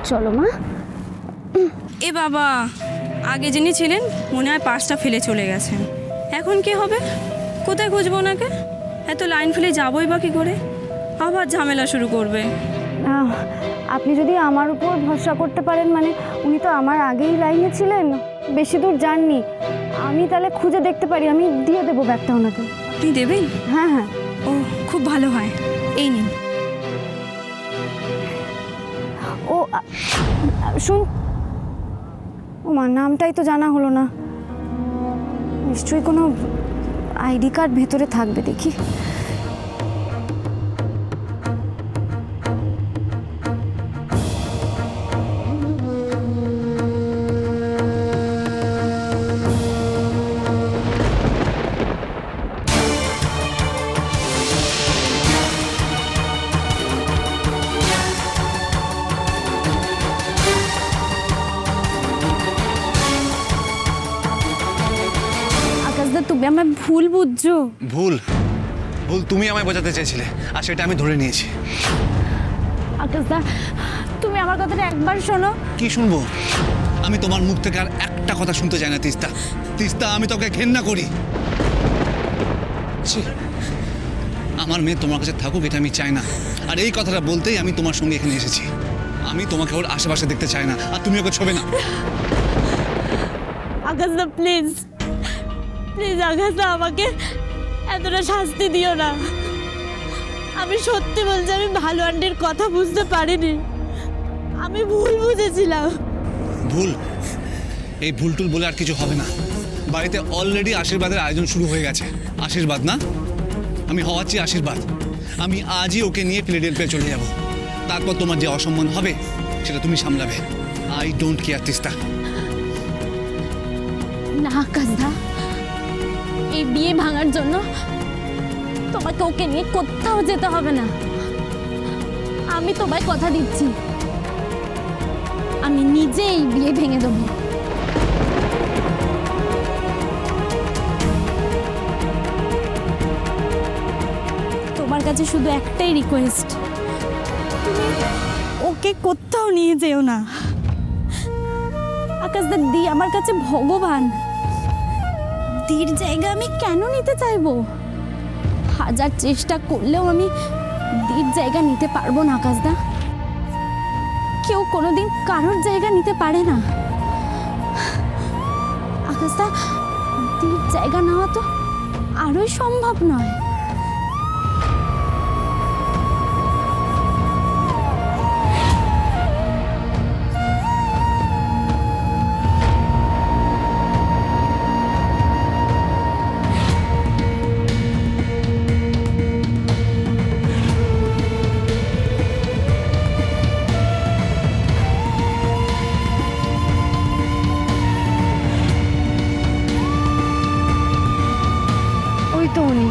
চলো মা। এ বাবা, আগে যিনি ছিলেন মনে হয় পার্সটা ফেলে চলে গেছেন। এখন কি হবে? কোথায় খুঁজবো ওনাকে? এত লাইন ফেলে যাবোই বা কী করে? আবার ঝামেলা শুরু করবে। আপনি যদি আমার উপর ভরসা করতে পারেন, মানে উনি তো আমার আগেই লাইনে ছিলেন, বেশি দূর যাননি, আমি তাহলে খুঁজে দেখতে পারি, আমি দিয়ে দেবো ব্যাগটা ওনাকে। আপনি দেবেন? হ্যাঁ হ্যাঁ। ও খুব ভালো হয়, এই নিন। ও শুন, ও মা, নামটাই তো জানা হলো না। নিশ্চয়ই কোনো আইডি কার্ড ভেতরে থাকবে, দেখি। আকাশদা, তুমি আমায় ভুল বুঝছো। ভুল ভুল তুমি আমায় বোঝাতে চেয়েছিলে, আর সেটা আমি ধরে নিয়েছি। আকাশদা, তুমি আমার কথাটা একবার শোনো। কি শুনবো? আমি তোমার মুখ থেকে আর একটা কথা শুনতে চাই না তিস্তা। তিস্তা, আমি তোকে ঘেন্না করি। ছি, আমার মেয়ে তোমার কাছে থাকুক এটা আমি চাই না, আর এই কথাটা বলতেই আমি তোমার সঙ্গে এখানে এসেছি। আমি তোমাকে ওর আশেপাশে দেখতে চাই না, আর তুমি ওকে ছোবে না। আকাশদা প্লিজ, প্লিজ আকাশদা, আমাকে এতটা শাস্তি দিও না। আমি সত্যি বলছি, আমি ভালো আন্টির কথা বুঝতে পারিনি, আমি ভুল বুঝেছিলাম। ভুল? এই ভুল টুল বলে আর কিছু হবে না। বাড়িতে অলরেডি আশীর্বাদের আয়োজন শুরু হয়ে গেছে। আশীর্বাদ না, আমি হওয়াচ্ছি আশীর্বাদ। আমি আজই ওকে নিয়ে ফিলাডেলফিয়া চলে যাব। তারপর তোমার যে অসম্মান হবে সেটা তুমি সামলাবে। I don't care Teesta. না আকাশদা, এই বিয়ে ভাঙার জন্য তোমাকে ওকে নিয়ে কোথাও যেতে হবে না। আমি তোমায় কথা দিচ্ছি, আমি নিজে এই বিয়ে ভেঙে দেবো। তোমার কাছে শুধু একটাই রিকোয়েস্ট, তুমি ওকে কোথাও নিয়ে যেও না। আকাশদা, দি আমার কাছে ভগবান। দির জায়গা আমি কেন নিতে চাইবো? হাজার চেষ্টা করলেও আমি দির জায়গা নিতে পারবো না আকাশদা। কেউ কোনোদিন কারোর জায়গা নিতে পারে না আকাশদা। দির জায়গা নেওয়া তো আরোই সম্ভব নয়। ওই তো উনি।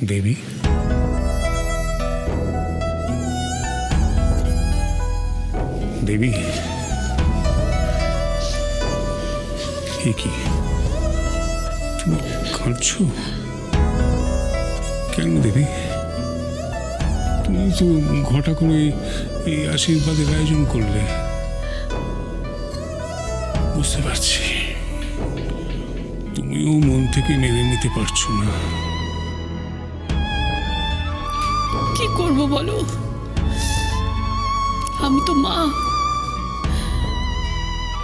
বেবি, বেবি, এ কি তুমি কাঁদছো কেন দেবী? তুমি তো ঘটা করে এই আশীর্বাদের আয়োজন করলে, বুঝতে পারছি তুমিও মন থেকে মেনে নিতে পারছো না। কি করব বলো, আমি তো মা।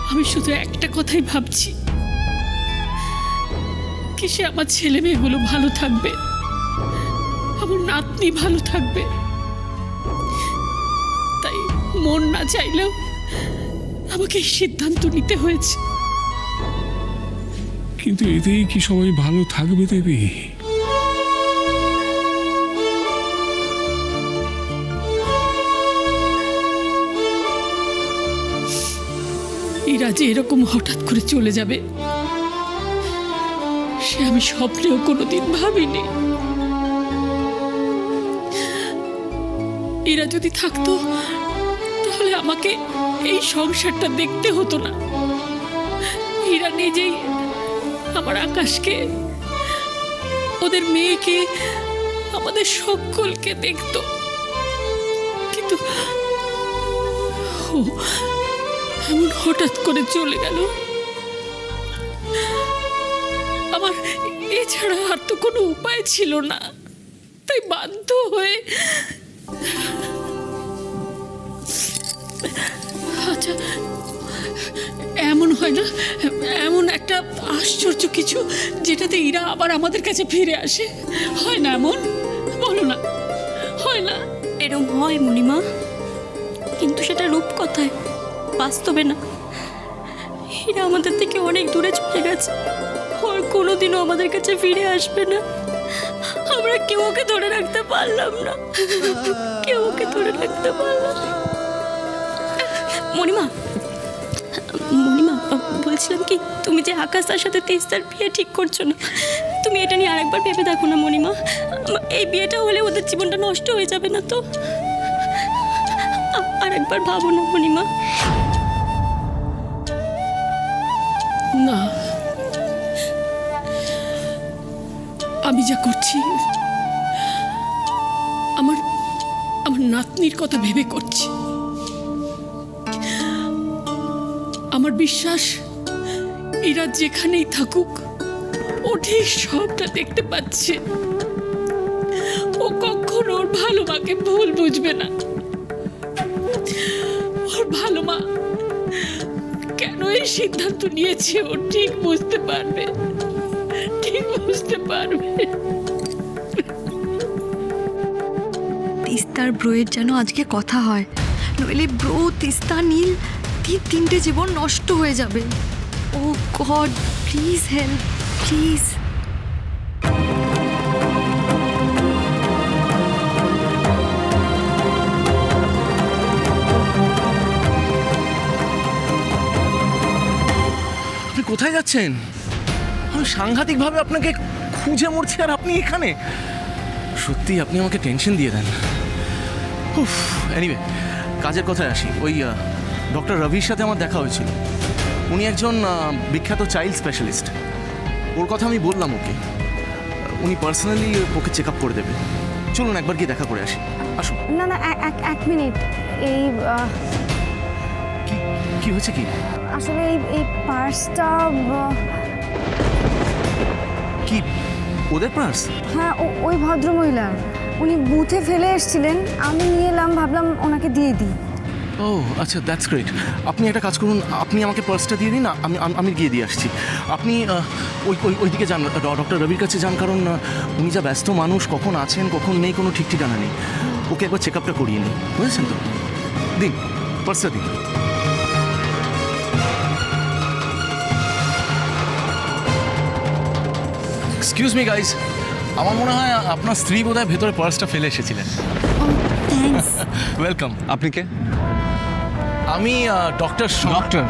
আমি শুধু একটা কথাই ভাবছি, কিসে আমার ছেলে মেয়েগুলো ভালো থাকবে, আমার নাতনি ভালো থাকবে। তাই মন না চাইলেও আমাকে এই সিদ্ধান্ত নিতে হয়েছে। কিন্তু এতেই কি সবাই ভালো থাকবে দেবী? এরা যে এরকম হঠাৎ করে চলে যাবে সে আমি স্বপ্নেও কোনোদিন ভাবিনি। এরা যদি থাকতো তাহলে আমাকে এই সংসারটা দেখতে হতো না। এরা নিজেই আমার আকাশকে, ওদের মেয়েকে, আমাদের সকলকে দেখতো। ও এমন হঠাৎ করে চলে গেল। আমার এছাড়া আর তো কোনো উপায় ছিল না, তাই বাধ্য হয়ে। আচ্ছা, এমন হয় না, এমন একটা আশ্চর্য কিছু যেটাতে ইরা আবার আমাদের কাছে ফিরে আসে, হয় না এমন? বলো না, হয় না? এরম হয় মণিমা, কিন্তু সেটা রূপকথায়, বাস্তবে না। এরা আমাদের থেকে অনেক দূরে চলে গেছে, আর কোনোদিনও আমাদের কাছে ফিরে আসবে না। আমরা কেউ ওকে ধরে রাখতে পারলাম না, কেউ ওকে ধরে রাখতে পারলাম না। মণিমা, মণিমা, বলছিলাম কি, তুমি যে আকাশটার সাথে তিস্তার বিয়ে ঠিক করছো না, তুমি এটা নিয়ে আরেকবার ভেবে দেখো না মণিমা। এই বিয়েটা হলে ওদের জীবনটা নষ্ট হয়ে যাবে না তো? আরেকবার ভাবো না মণিমা। না, আমি যা করছি আমার আমার নাতনির কথা ভেবে করছি। আমার বিশ্বাস এরা যেখানেই থাকুক ও ঠিক সবটা দেখতে পাচ্ছে। ও কখনো ওর ভালো মাকে ভুল বুঝবে না। ওর ভালো মা কেন এই সিদ্ধান্ত নিয়েছে ও ঠিক বুঝতে পারবে, ঠিক বুঝতে পারবে। তিস্তার ব্রোয়ের যেন আজকে কথা হয়, নইলে ব্রো, তিস্তা, নীল তিনটে জীবন নষ্ট হয়ে যাবে। ও গড, প্লিজ হেল্প, প্লিজ। আপনি কোথায় যাচ্ছেন? আমি সাংঘাতিকভাবে আপনাকে খুঁজে মরছি আর আপনি এখানে। সত্যি আপনি আমাকে টেনশন দিয়ে দেন। উফ, এনিওয়ে, কাজের কথায় আসি। ওই ডক্টর রবির সাথে আমার দেখা হয়েছিল। উনি একজন বিখ্যাত চাইল্ড স্পেশালিস্ট। ওর কথা আমি বললাম ওকে, উনি পার্সোনালি ওকে চেক আপ করে দেবে। চলুন একবার গিয়ে দেখা করে আসি, আসুন। না না, এক মিনিট। এই কি হয়েছে কি? আসলে এই পার্সটা, কি ওদের পার্স? হ্যাঁ ওই ভদ্রমহিলার। উনি বুথে ফেলে এসেছিলেন, আমি নিয়ে এলাম, ভাবলাম ওনাকে দিয়ে দিই। ও আচ্ছা, দ্যাটস গ্রেট। আপনি একটা কাজ করুন, আপনি আমাকে পার্সটা দিয়ে দিন, আমি গিয়ে দিয়ে আসছি। আপনি ওইদিকে যান, ডক্টর রবির কাছে যান, কারণ উনি যা ব্যস্ত মানুষ, কখন আছেন কখন নেই কোনো ঠিক ঠিকানা নেই। ওকে একবার চেক আপটা করিয়ে নিন, বুঝেছেন তো? দিন পার্সটা দিন। এক্সকিউজ মি গাইজ, আমার মনে হয় আপনার স্ত্রী বোধহয় ভেতরে পার্সটা ফেলে এসেছিলেন। থ্যাঙ্কস। ওয়েলকাম। আপনি কে? আমি ডক্টর ডক্টর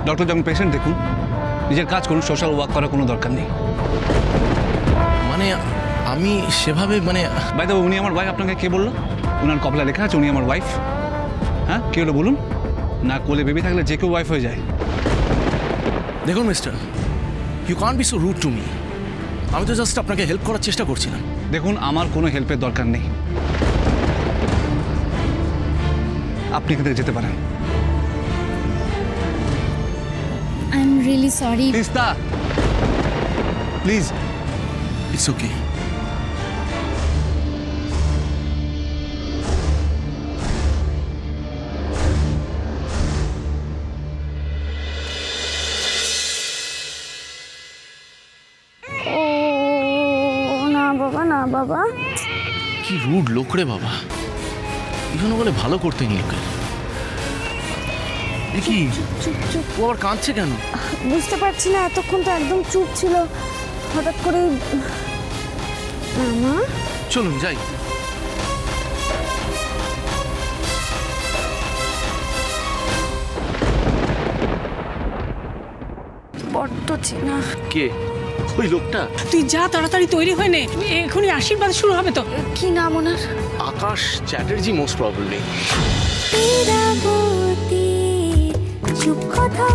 ডক্টর যখন পেশেন্ট দেখুন, নিজের কাজ করুন, সোশ্যাল ওয়ার্ক করার কোনো দরকার নেই। মানে আমি সেভাবে বাই দ্য ওয়ে, উনি আমার ওয়াইফ। আপনাকে কে বললো? ওনার কপালে লেখা আছে উনি আমার ওয়াইফ। হ্যাঁ, কে হলো বলুন? না, কোলে বেবি থাকলে যে কেউ ওয়াইফ হয়ে যায়। দেখুন mister, you can't be so rude to me. আমি তো জাস্ট আপনাকে হেল্প করার চেষ্টা করছিলাম। দেখুন, আমার কোনো হেল্পের দরকার নেই, আপনি এখান থেকে যেতে পারেন। I am really sorry. Teesta, please. It's okay. ও না বাবা, না বাবা। কি রুড লোক রে বাবা, এই জন্য বলে ভালো করতেন লোকের। কি চুপ চুপ, ও আবার কাঁদছে কেন? বুঝতে পারছি না, এতক্ষণ তো একদম চুপ ছিল, হঠাৎ করে। মামা চলুন যাই। বড্ড চেনা। কে ওই লোকটা? তুই যা, তাড়াতাড়ি তৈরি হয়ে নে, এখনই আশীর্বাদ শুরু হবে তো। কি নাম ওনার? আকাশ চ্যাটার্জি মোস্ট প্রবাবলি। চুপ কথা